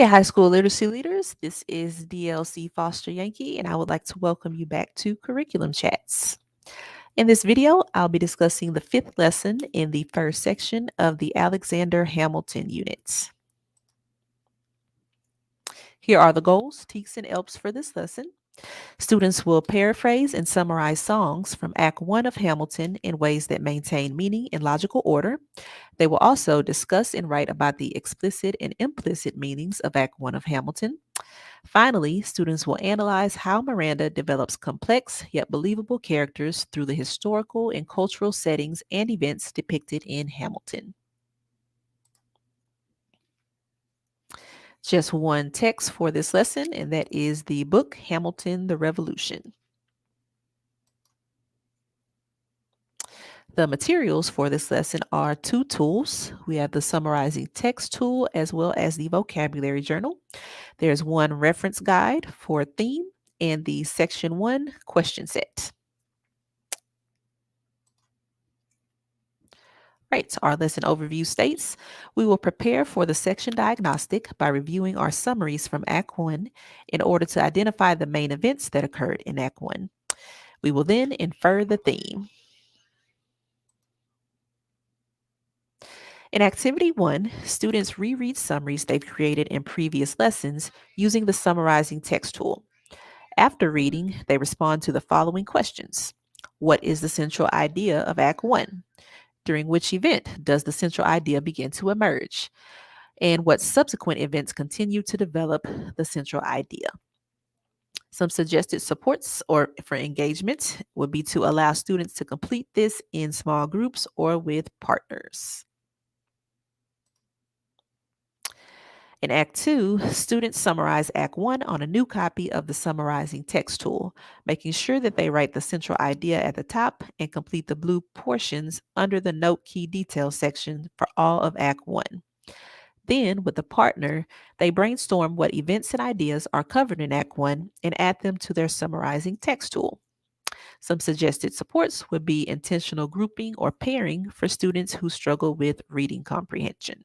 Hey, high school literacy leaders. This is DLC Foster Yankee, and I would like to welcome you back to Curriculum Chats. In this video, I'll be discussing the fifth lesson in the first section of the Alexander Hamilton unit. Here are the goals, TEKS, and ELPs for this lesson. Students will paraphrase and summarize songs from Act 1 of Hamilton in ways that maintain meaning and logical order. They will also discuss and write about the explicit and implicit meanings of Act 1 of Hamilton. Finally, students will analyze how Miranda develops complex yet believable characters through the historical and cultural settings and events depicted in Hamilton. Just one text for this lesson, and that is the book Hamilton the Revolution. The materials for this lesson are two tools. We have the summarizing text tool as well as the vocabulary journal. There's one reference guide for theme and the section 1 question set. Right, our lesson overview states, we will prepare for the section diagnostic by reviewing our summaries from Act 1 in order to identify the main events that occurred in Act 1. We will then infer the theme. In Activity 1, students reread summaries they've created in previous lessons using the summarizing text tool. After reading, they respond to the following questions. What is the central idea of Act 1? During which event does the central idea begin to emerge? And what subsequent events continue to develop the central idea? Some suggested supports or for engagement would be to allow students to complete this in small groups or with partners. In Act 2, students summarize Act 1 on a new copy of the summarizing text tool, making sure that they write the central idea at the top and complete the blue portions under the Note Key Details section for all of Act 1. Then, with a partner, they brainstorm what events and ideas are covered in Act 1 and add them to their summarizing text tool. Some suggested supports would be intentional grouping or pairing for students who struggle with reading comprehension.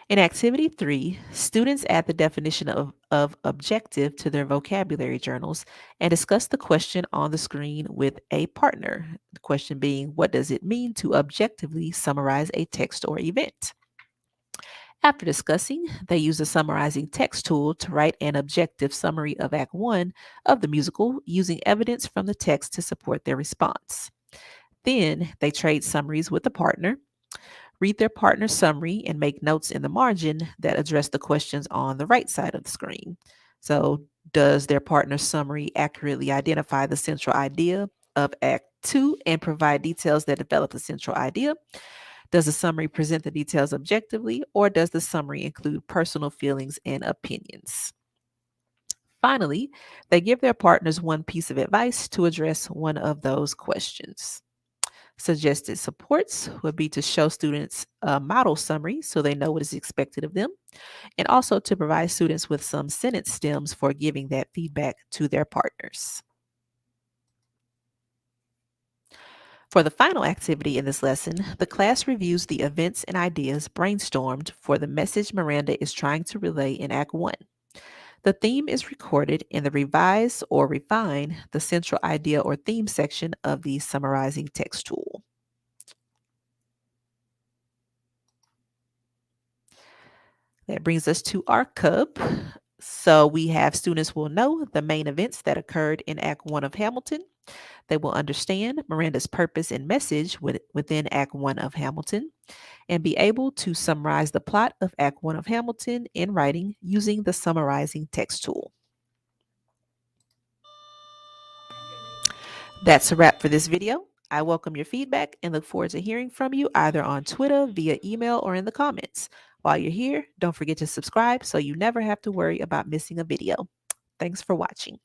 In Activity 3, students add the definition of objective to their vocabulary journals and discuss the question on the screen with a partner. The question being, what does it mean to objectively summarize a text or event? After discussing, they use the summarizing text tool to write an objective summary of Act 1 of the musical using evidence from the text to support their response. Then they trade summaries with a partner, read their partner's summary, and make notes in the margin that address the questions on the right side of the screen. So, does their partner's summary accurately identify the central idea of Act 2 and provide details that develop the central idea? Does the summary present the details objectively, or does the summary include personal feelings and opinions? Finally, they give their partners one piece of advice to address one of those questions. Suggested supports would be to show students a model summary so they know what is expected of them, and also to provide students with some sentence stems for giving that feedback to their partners. For the final activity in this lesson, the class reviews the events and ideas brainstormed for the message Miranda is trying to relay in Act 1. The theme is recorded in the revise or refine the central idea or theme section of the summarizing text tool. That brings us to our cub. So we have students will know the main events that occurred in Act 1 of Hamilton. They will understand Miranda's purpose and message within Act 1 of Hamilton and be able to summarize the plot of Act 1 of Hamilton in writing using the summarizing text tool. That's a wrap for this video. I welcome your feedback and look forward to hearing from you either on Twitter, via email, or in the comments. While you're here, don't forget to subscribe so you never have to worry about missing a video. Thanks for watching.